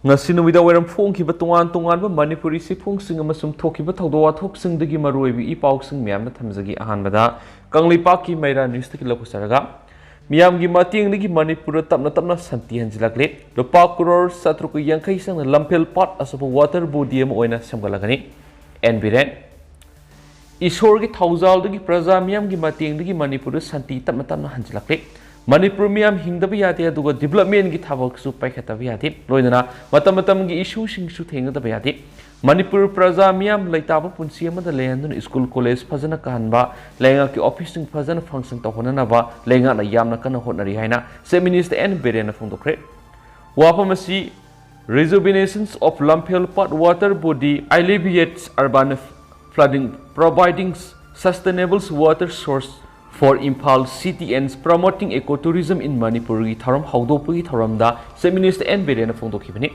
ngasi numida wairam phongkhiba tongan manipuri sifungsing amasum thokhiba thawdo wathoksingdagi maruibi ipausing miyamna thamjagi ahanbada kanglipaki maira news taki lokusaraga miyamgi matingdagi manipur tapna santi hanjilakle lupa crore 7,80 sang lampel pat asabu water body am oina samgalagani enbiren ishorgi thawjaldagi praja miyamgi matingdagi manipur santi tapna hanjilakle Manipur miyam hingdaba yate aduga development gi thabak su paikhataba yate loinana matam gi issue sing su thengdaba yate Manipur praja miyam laitaba punsi amada lehandun school college phajana kanba lenga ki office sing phajana function tawhonana ba lenga na yamna kana honari haina se minister and berena phongdokre wapamasi rejuvenations of Lampel Pot water body alleviates urban flooding providing sustainable water source for Impal city and promoting ecotourism in Manipur gi tharam hawdopugi tharamda se minister and berena phongdokhibani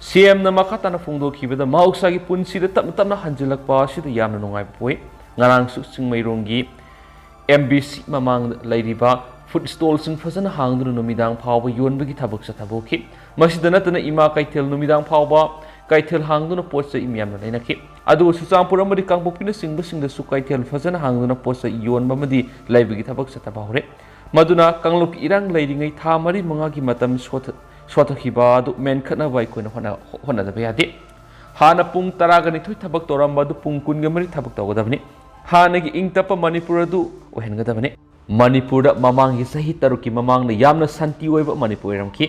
CM na makatana phongdokhibada mauksa gi punsi da tamna hanjilakpa sida yamna nongai poi ngarang su singmairongi MBC mamang lairiba food stalls sing phajana hangduna numidang phawba yonbagi thabak sa thabokhi masida natana ima kaithel numidang phawba kaithel hangduna potsa imyamna lainakhi adu suchampur amadi kangpokina singda su kaithel phajana hangduna potsa yonba madi laibagi thabak sa thabahore maduna kanglok irang lairingai tha mari manga gi matam swathiba du men khana bai koina hona da bayade hana pung taragani thui thabak toramba du pung kun gamari thabak tawgadabni hana gi ingtapa manipur du ohengadabni manipur da mamang gi sahi taruki mamang na yamna santi oiba manipur ramki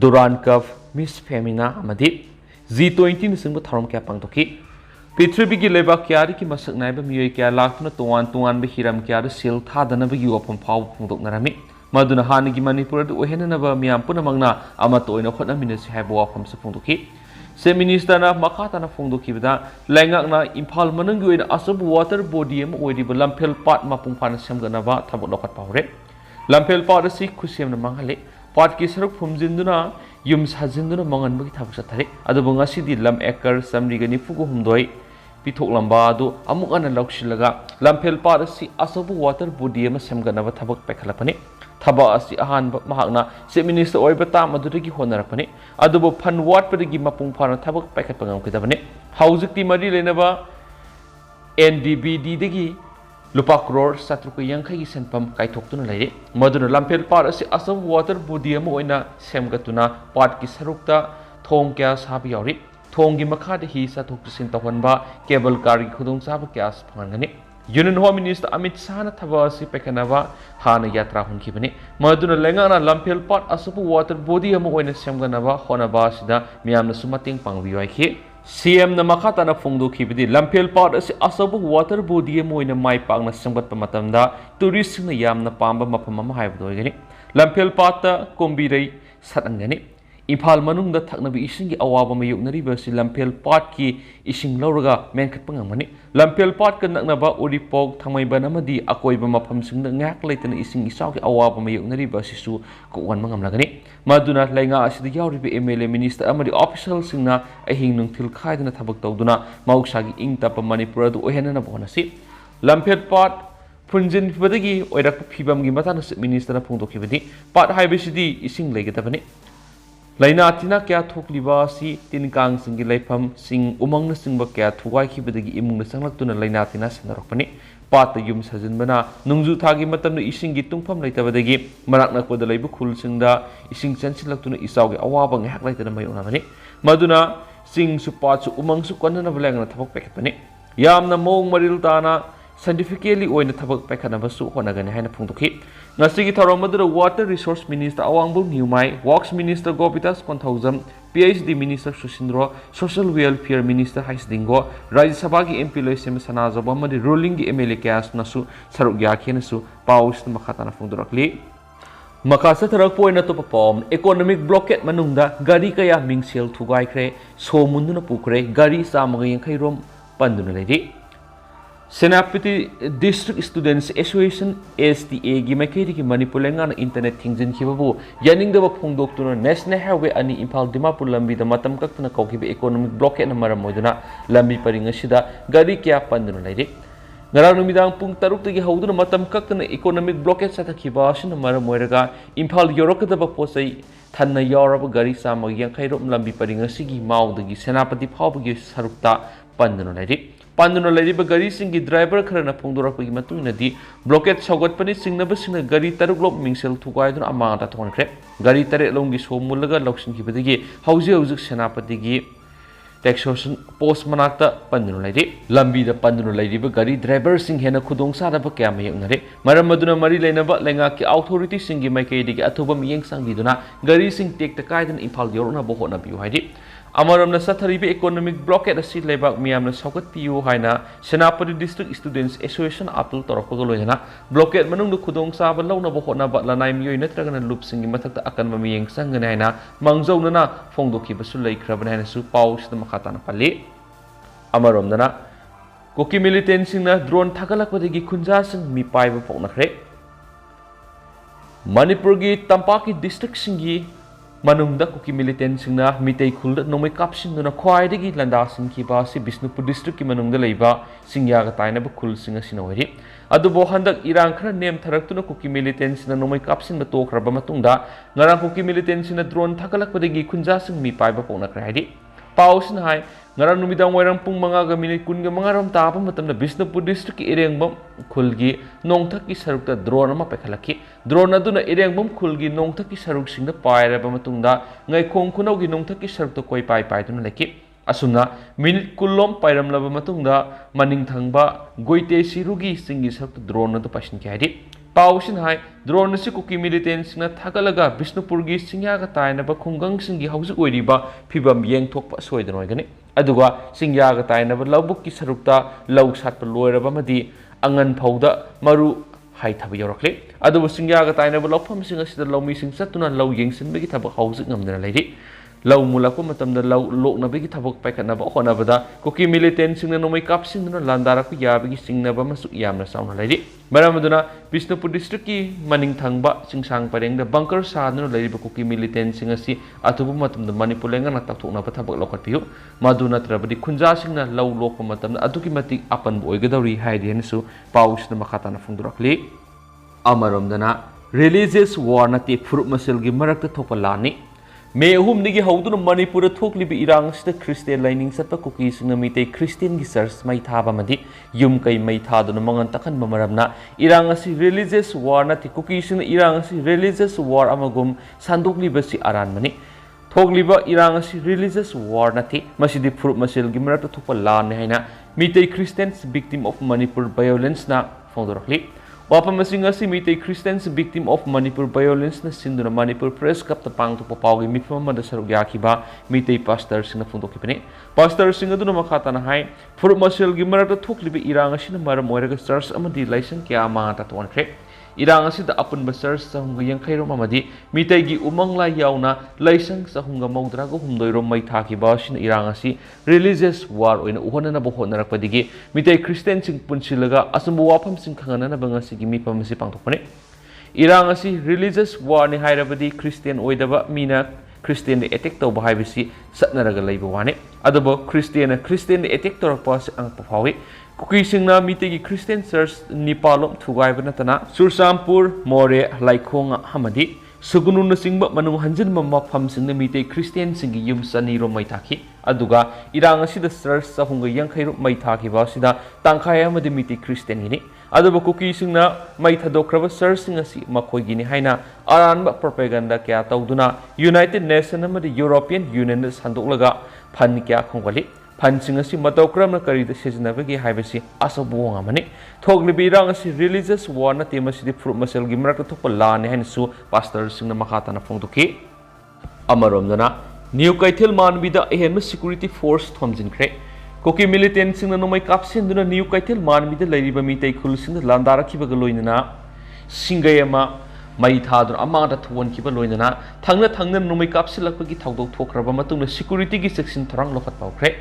duran cup miss femina amadi G20 nisingba tharom kya pangtoki Prithvi gi leba kyari ki masak naiba miyoi kya laktuna tuan be hiram kya da sil thadana ba yu opam phaw phungdok narami maduna hani gi manipur du ohenana ba miyam puna mangna ama toina khotna minasi haibo wafam sa phungdoki se minister na makata na phungdoki bida lengak na Impal manung gi oina asab water body am oidi ba Lampel Pot mapung phana semgana ba thabok lokat pawre Lampel Pot si khusem na manghale Pot ki saruk phumjinduna yum sajinduna mangan bagi thabuk sathare adu bangasi di lam ekar samri gani fugu humdoi pithok lamba adu amuk ana lauksilaga Lampel Pot si asabu water body am semgana ba thabak pekhalapani thaba asi ahan mahakna se minister oiba ta madurigi honarapani adu bo phan wat padigi mapung phana thabak pekhat pangam kidabani haujikti mari lenaba NDBD degi lupa crore 7,80 gi senpam kaithoktuna laire maduna Lampel Pot asi asam water body am oina semgatuna pat ki sarukta thong kya sabi yauri thong gi makha de hi sa thok sin tawhanba cable car gi khudong sab kya phangani Union Home Minister Amit Shah na thaba si pekanaba hana yatra hunkibani maduna lengana Lampel Pot asapu water body am oina semganaba honaba sida miyamna sumating pangbiwai khi CM na makata na phongdokhibadi Lampel Pot asi asabu water body am oina mai pangna semgatpa matamda tourist na yamna pamba mafam ama haibdo gani Lampel Pot ta kombirei satangani Impal manung da thaknabi ising gi awaba mayuknari ba si Lampel Pot ki ising lauraga menkhat pangamani Lampel Pot ka naknaba uripok thangmai banamadi akoiba mafam singda ngak leitana ising isaw ki awaba mayuknari ba si su ko wan mangam lagani maduna lainga asida yawribi MLA minister amadi official singna ahing nungthil khaidana thabak tawduna mauksa gi ingtapa manipur du ohenana bonasi Lampel Pot punjin badagi oirak phibam gi matana minister na phungdokibadi pat haibesidi ising leigetabani Laina tina kya thokliba si tinkang singi laifam sing umang na singba kya thugai khibadagi imung na sanglaktuna laina tina sanarakpani pat yum sajinbana nungju thagi matamna ising gi tungpham laitabadagi marak nakpada laibu khul singda ising chansilaktuna isawgi awaba ngak laitana mayona bani maduna sing su pat su umang su kanna balangna thapok pekpani yamna mong maril tana scientifically oina thabak pakhana basu honagani haina phungdokhi ngasigi tharomadura water resource minister awangbu niumai works minister Gopitas Konthaujam PhD minister Susindro social welfare minister Haisdingo Rajya Sabha gi MP loisem sanajaba madi ruling gi MLA kas nasu saruk yakhen su paus makhatana phungdurakli makasa tharak poina to pom economic blockade manungda gari kaya mingsel thugaikre somunduna pukre gari samagi khairom panduna ledi Senapati District Students Association STA gi maikeri ki Manipur lengana internet thingjin khibabu yaning da phongdok tuna national highway ani Impal Dimapur lambi da matam kaktuna kaukibe economic blockade na maram moiduna lambi paringa sida gari kya panduna laire ngarang numidang pung taruk tagi hauduna matam kaktana economic blockade sathakhiba asina maram oiraga Imphal yorokadaba posai thanna yauraba gari samag yankhairop lambi paringa sigi maudagi senapati phawbagi sarukta pandana lairi pandana lairiba gari singi driver kharana phongdorakpagi matungina blockade saugatpani singnaba singna gari taruklop mingsel thugaiduna amata thonkhre gari tare longgi somulaga loksinkhibadagi hauji hauji senapatigi Texosan post manakta pandunu lairi lambi da pandunu lairi ba gari driver sing hena khudong sa da ba kya mayang nare maram maduna mari leina ba lenga ki authority sing gi maikei digi athuba miyeng sang biduna gari sing tek ta kaidan Imphal yorna bo hona biu haidi amaram na satharibi economic blockade asi lebak miyam na saukat piu haina Senapati district students association apul torokko loina blockade manung du khudong sa ba launa bo hona ba lanai miyoi natraga na loop sing gi mathakta akan ma miyeng sang ngana haina mangjauna na phongdoki ba su leikhraban haina su paus na makata na pali amaram na koki militant sing na drone thagalak padagi khunja sing mi pai ba phoknakhre Manipur gi Tampaki district sing gi manungda koki militant singna mitei khulda nomai kapsin duna khwaidagi landa singkhiba si Bisnupur district ki manungda leiba singya ga taina ba khul singa sinawari adubo handak irang khara nem tharaktuna koki militant sina nomai kapsin ba tokraba matungda ngarang koki militant sina drone thakalak padagi khunja sing mi paiba pona krahidi pausin hai ngarang numidang wairang pung manga ga minute kun ga mangaram tapa matamna Bisnupur district ki irengbam khulgi nongthak ki sarukta drone ma pekhalaki drone aduna irengbam khulgi nongthak ki saruk singna pairaba matungda ngai khong khunau gi nongthak ki sarukta koi pai pai tuna leki asuna minute kullom pairam laba matungda maning thangba goite sirugi singi sarukta drone adu pashin kyadi pausin hai drone si koki militant singna thagalaga Bisnupur gi singya ga taina ba khungang singi hauju oiriba phibam yeng thokpa soidanoi gani aduga singya ga taina ba lawbuk ki sarukta law satpa loiraba madi angan phauda maru hai thaba yorakle adubu singya ga taina ba lawpham sing asida lawmi sing satuna law yengsin begi thaba hauju ngamdana leiri law mulakpa matamda law lokna begi thaba paikhatna ba hona bada koki militant singna nomai kapsing duna landara ku yabegi singna ba masu yamna sauna leiri maramuduna Bisnupur district ki maning thangba singsang parengda bunker saduna leiri ba koki militant sing asi atubu matamda Manipur lenga na takthokna ba thaba lokhat piu maduna trabadi khunja singna law lokpa matamda aduki mati apan boigadawri haidi hanisu paus na makata na phungdurakli amaramdana religious war na te furup masel gi marakta thopa lani May humnigi hauduna Manipur thoklibi irang sida Christian lining satpa koki singna mitei Christian gi church mai thaba madi yum kai mai thaduna mangan takhan mamaramna irang asi religious war na ti koki singna irang asi religious war amagum sandokliba si aran mani thokliba irang asi religious war na ti masidi furup masel gi marakta thopa lan haina mitei Christians victim of Manipur violence na phongdorakli Wapam masing asi mitei Christians victim of Manipur violence na sinduna Manipur press cup ta pang to papawgi mitfam mada sarug yakhiba mitei pastor singna phungdokipani pastor singa duna makhata na hai furup masel gi marakta thoklibi irang asina maram oiraga church amadi license kya ma ta tonkhre irang asida apunba church sahunga yankhairo amadi mitei gi umangla yauna license sahunga maudra go humdoiro mai thakiba sina irang asi religious war oina uhonana bo honarakpadigi mitei Christian sing punsilaga asumbu wafam sing khangana na bangasi gi mi pamasi pangthokpane irang asi religious war ni hairabadi Christian oidaba mina Christian attack tawba haibisi satnaraga leiba wane adubo Christian attack torakpa ang pafawi kuki singna mitegi Christian church nipalom thugaiba natana Sursampur More Laikhonga hamadi sugunu na singba manung hanjin mamma pham singna mitei Christian singi yum sani ro mai thaki aduga irang asida church sahunga yankhairo mai thaki ba sida tangkhai amadi mitei Christian gini aduba kuki singna mai thadokraba church singa si makhoi gini haina aranba propaganda kya tawduna United Nations amadi European Union na sandoklaga phan kya khongwali Pansing asi matokram na karida sejanabagi haibasi asabuang amani thoklibi irang asi religious war na tema si fruit masel gi marakta thokpa lani hain su pastor singna makhata na phongduki amaromdana new kaithil manbida ehem security force thomjinkhre koki militant singna nomai kapsin duna new kaithil manbida leiriba mitei khul singna landarakhibaga loinana singayama mai thadun amangda thuon kiba loinana thangna nomai kapsilakpagi thawdok thokraba matungna security gi section thrang lokhat pawkhre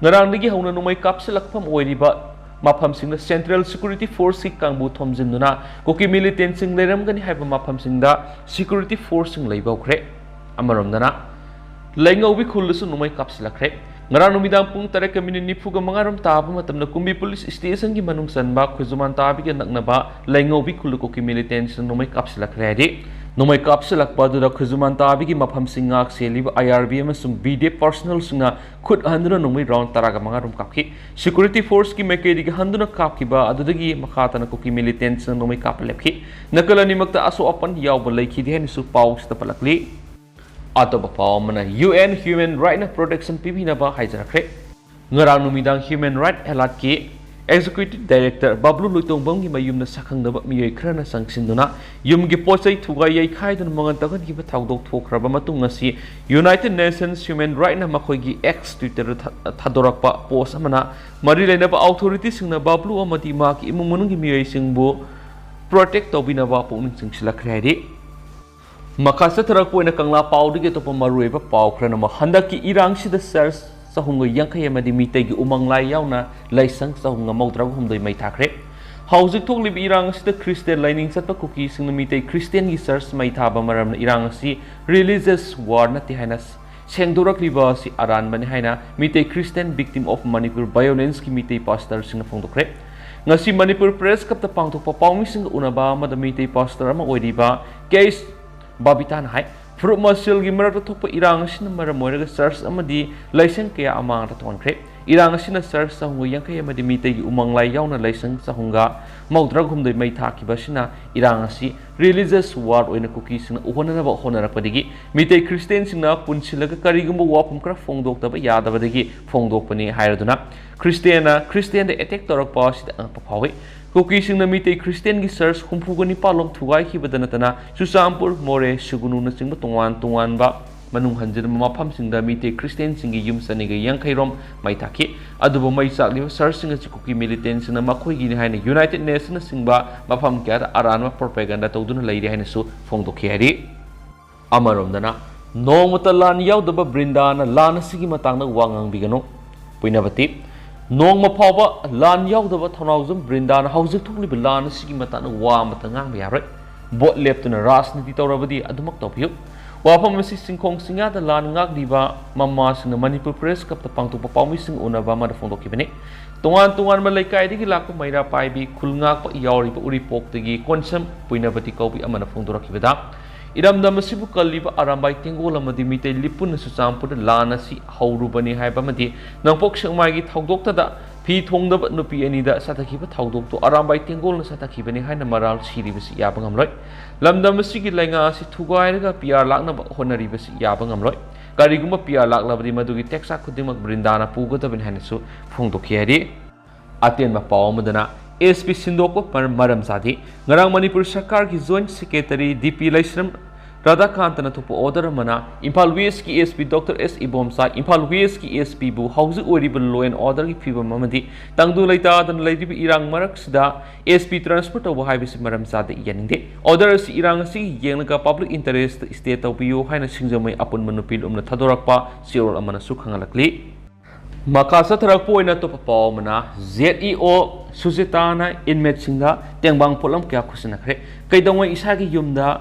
ngarangdagi hauna nomai kapsilakpham oiriba mafam singna central security force ki kangbu thomjinduna koki militant sing leiramgani haiba mafam singda security force sing leibawkhre amaromdana laingaubi khullusu nomai kapsilakre ngarang numidang pung tarek ka minit nifu ka mangarom tapa matam na kumbi police station ki manung sanba khuzuman tabi ka naknaba laingobi khuluko ki militants na numay kapsilakhre di numay kapsilakpa du da khuzuman tabi ki mafam singak seliba IRB amasung BD personal singa khud handuna numay round taraga mangarom kapki security force ki mekedi ki handuna kapki ba adudagi makhata na ko ki militants na numay kapalepki nakala ni magta aso apan yawba laiki di hen su paus ta palakli atau bapaw mana UN Human Right Protection toubinaba haijakhre ngarang numidang Human Right Elat ki Executive Director Babulu Loitongbam Emung na sakhang na miyay krana sangsinduna yum gi pochai thugai yai khai dun mangan tagan gi thaudok thokraba matung ngasi United Nations Human Right na makhoi gi X Twitter thadorakpa post amana mari lainaba authority singna Babulu amati ma ki imung manung gi miyay singbu protect toubinaba pungning singsilakre di makasa tarak po na kangla paudi ke to pamarueba pau krana ma handaki irang sida SARS sahunga yangkai amadi mitay gi umanglai yauna laisang sahunga maudrag humdoi mai thakre haujik thokli irang sida Christian lining satpa kuki singna mitay Christian gi SARS mai thaba maram irang si religious war na ti haina sengdorak liba si aran mani haina mitay Christian victim of Manipur violence ki mitay pastor singna phongdokre ngasi Manipur press kap ta pangthokpa pawmi singa unaba mada mitay pastor ama oidiba case babitan hai fruit masil gi marak thokpa irang sin maram moiraga SARS amadi laisang kaya amang ta thonkhre irang sin SARS sahunga yangkai amadi mitay gi umanglai yauna laisang sahunga maudrag humdoi mai thaki basina irang si religious war oina kuki sina uhonana ba honarakpadigi mitay Christian sina punsilaga karigumba wapum kra phongdok taba yadabadagi phongdokpani hairaduna Christian da attack torakpa sida angpa phawi kuki singna mitay Christian gi SARS humphugani palom thugai ki badanatana Susampur more sugunu na singba tungan ba manung hanjir mafam singda mitay Christian singi yum saniga yangkai rom mai thaki adubo mai sakli SARS singa kuki militant sina makhoi gi ni haina United Nations singba mafam kya aranma propaganda tawduna leiri haina su phongdokhi hari amarom dana nongmata lan yaudaba brindana lan sigi matangna wangang bigano puinabati nong mapawba lan yaudaba thanauzum brindana haujik thokliba lan sigi matana wa matangang biaroi bot leptuna rasniti tawrabadi adumak tawpiu wafam masi singkhong singada lan ngak diba mama singna Manipur press kap ta pangtu pawmi sing unaba ma da phongdokibani tungan ma laikai digi lakpa maira paibi khulngak pa yauri pa uri pok digi konsam puinabati kaubi amana phongdorakibada iramda masibu kalliba arambai tengol amadi mitay lipun Susampur lana si haurubani haiba madi nangpok singmai gi thaudokta da phi thongdaba nupi ani da satakhiba thaudok to arambai tengol na satakhibani haina maral siribasi yaba ngamloi lamda masigi lainga si thugairaga PR lakna honaribasi yaba ngamloi karigumba PR laklabadi madugi teksa khudimak brindana pugodabin haina su phongdokhi hari aten ma paw madana SP Sindoko maram sadi ngarang Manipur Sarkar ki Joint Secretary DP Laisram Radhakant na thupo order mana Imphal West ki SP Dr. S Ibomsa Imphal West ki SP bu hauzik orible law and order ki phibam amadi tangdu laita dan laidibi irang marak sida SP transport obo haibisi maram sadi yaningde order si irang si yengnaga public interest state obiyo haina singjamai apun manupil umna thadorakpa sior amana sukhangalakli makasa tharakpo ina to papaw mana ZEO Sujitana inmate singda tengbang polam kya khusinakre kaidongwai isagi yumda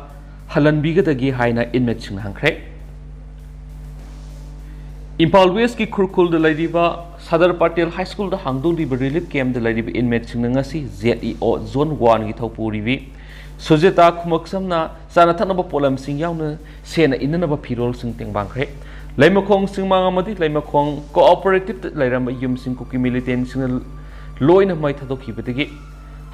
halanbigadagi haina inmate sing hangkre Imphal West ki khurkhul da laidiba Sadar Patel High School da hangdoliba relief camp da laidiba inmate sing ngasi ZEO zone 1 gi thopuribi Sujita khumaksamna sana thanaba polam sing yauna sena inanaba phirol sing tengbang khre laimakhong singmang amadi laimakhong cooperative lairamba yum sing kuki militant sing loina mai thadokibadagi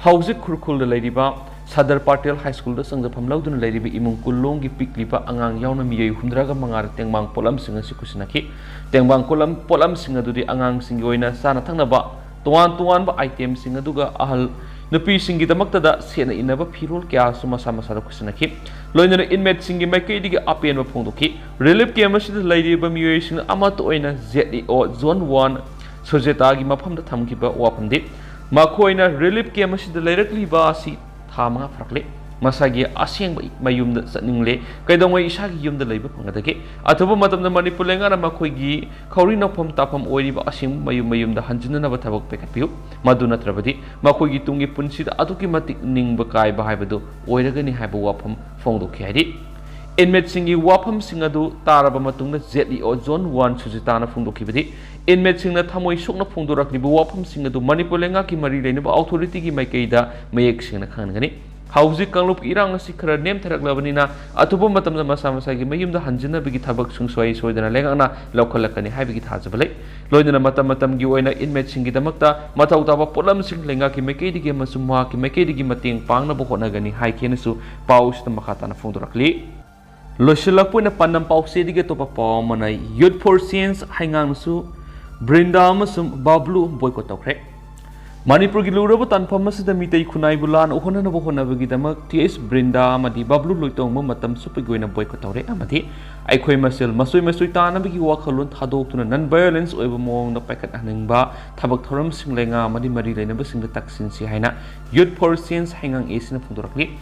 haujik khurkhul da lairiba Sadar Patel High School da sangja phamlauduna lairiba imung kullong gi pikliba angang yauna miyai humdraga mangar tengmang polam singa sikusinaki tengbang polam singa dudi angang singi oina sana thangnaba tuan ba item singa duga ahal nupi singi damakta da sena inaba phirol kya suma sama sara kusinaki loina inmate singi maikei digi apen ba phongdoki relief camp asida lairiba miyai singa amato oina ZEO zone 1 Sujeta gi mafam da thamkiba wapamdi makoina relief camp asida lairakliba asi thamanga phrakle masagi aseng mayumda satningle kaidongwai isagi yumda leiba phangadage athoba matamda Manipur lengana makoigi khauri nokpham tapam oiriba aseng mayumda hanjinna ba thabak pekatpiu madu natrabadi makoigi tungi punsida aduki matik ningba kai ba haibadu oiragani haiba wapam phongdokhi hari inmate wapam singadu taraba matungna ZEO Zone 1 Sujitana Fundokibidi inmate singna thamoi sokna phungdoraklibu wapam singadu Manipur lenga ki mari leinaba authority ki maikeida mayek singna khangani hauji kanglup irang asi khara nem tharaklabanina atubu matamda masa masa gi mayumda hanjina bigi thabak sungsoi soidana lengana lokhalakani haibigi thajabalai loidana matam gi oina inmate singi damakta matau taba polam sing lenga ki maikeidi gi masumwa ki maikeidi gi mateng pangna bo honagani haikenesu paus ta makhatana phungdorakli Losilakpuna panam pause di geto papa mana Youth for Science hangang su Brinda masum Babulu boycott okre Manipur gi lura tan phamasida mitei khunai bulan ohona na bohona bagi damak TS Brinda amadi Babulu Loitongbam matam supai goina boycott okre amadi aikhoi masel masui tana bagi wakhalun thadok tuna non violence oiba mong na pakat aningba thabak thoram singlenga amadi mari leina basing taksin si haina Youth for Science hangang esina phundorakli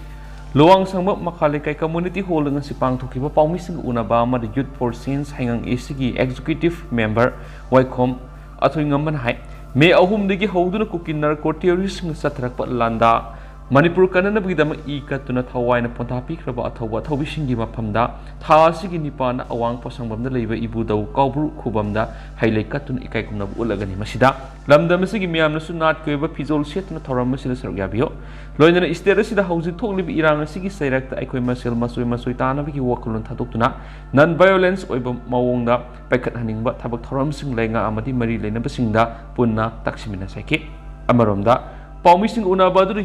Luang sangba makalikai community hall ng sipang thukiba paumising unaba amad Youth for Science hangang ACG executive member Waikom athoy ngaman hai me ahum digi hoduna kukinar ko terrorist ng satrak landa Manipur kanana bigidama ikatuna thawai na pontapi kraba athawa thawbisingi maphamda thasigi nipana awang pasangbamda leiba ibudau kaubru khubamda hailai katun ikai kumna ulagani masida lamdamasigi miyamna sunat koiba fizol setna thoram masida sargyabio loinana state asida hauji thoklibi irang asigi sairakta aikoi masel masui tana bigi wakulun thadoktuna non violence oiba mawongda paikat haningba thabak thoram sing lenga amadi mari leina basingda punna taksimina saiki amaromda Paumising unabadu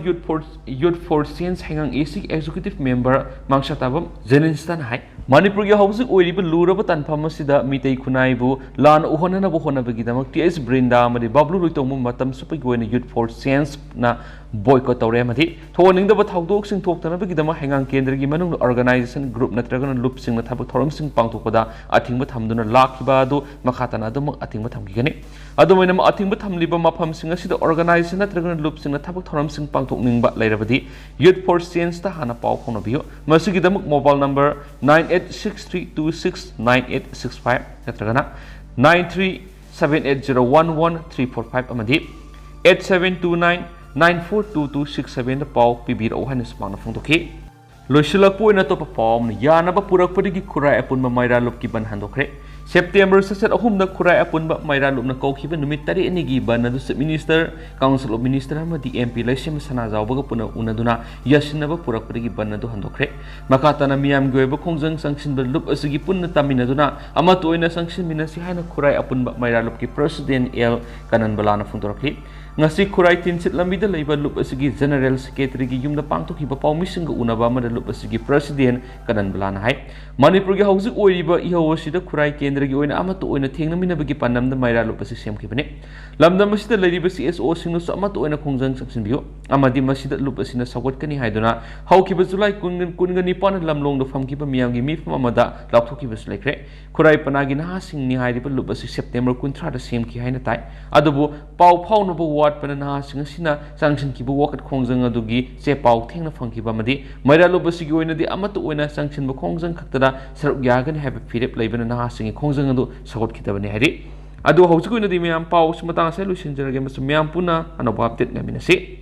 Youth for Science hangang ACG executive member mangsatabam Zeninstan hai Manipur gi hausi oiriba luraba tanphamasida mitei khunaibu lan uhona na bohona bagidamak TS Brinda amadi Babulu Loitongbam matam supai goina Youth for Science na boycott tawre amadi thoningdaba thawdok sing thoktana bagidama hangang kendra gi manung organization group natragana loop sing na thabak thoram sing pangtokpada athingba thamduna lakhiba adu makhatana adu athingba thamgigani adumaina athingba thamliba mafam sing asida organization natragana loop sing na thabak thoram sing pangtokningba lairabadi Youth for Science ta hana paw phonobio masigidamuk mobile number 9863269865 natragana 9378011345 amadi 8729942267 paw pibiro haina smana phongtoki loisilakpo ina topa pawm yanaba purakpadigi khurai apunba maira lupki ban handokre September saset ahumna khurai apunba maira lupna kokhiba numit tari anigi ban adu minister council of minister amadi MP laisem sana jawbaga puna unaduna yasinaba purakpadigi ban adu handokre makatana miyam goiba khongjang sangsinba lup asigi punna taminaduna amato oina sangsin minasi haina khurai apunba maira lupki president L kanan balana phundorakli ngasi khurai tinsit lambida leiba lup asigi general secretary gi yumda pangtokhiba paumisinga unaba amada lup asigi president kanan balana hai Manipur gi hauji oiriba ihawasida khurai kendra gi oina amato oina thengnaminabagi panamda maira lup asi semkhibane lamdam asida leiriba CSO singnu amato oina khongjang saksinbiyo amadi masida lup asina sagotkani haiduna haukiba July 19 lamlongda famkiba miyamgi mifam amada lakthokiba lekre khurai panagi na singni hairiba lup asi September 13 da semki haina tai adubu pau phaunoba wat pana na singasina sanction kibu wakat khongjang adugi se pau thengna fangkiba madi maira lup asi gi oina di amato oina sanction ba khongjang khaktada saruk yagani haiba firep leibana na singi khongjang adu sagot kitabani hari adu hauji ko ina di miyam pau sumatang sa lusinjarage masum miyam puna anoba update ngaminasi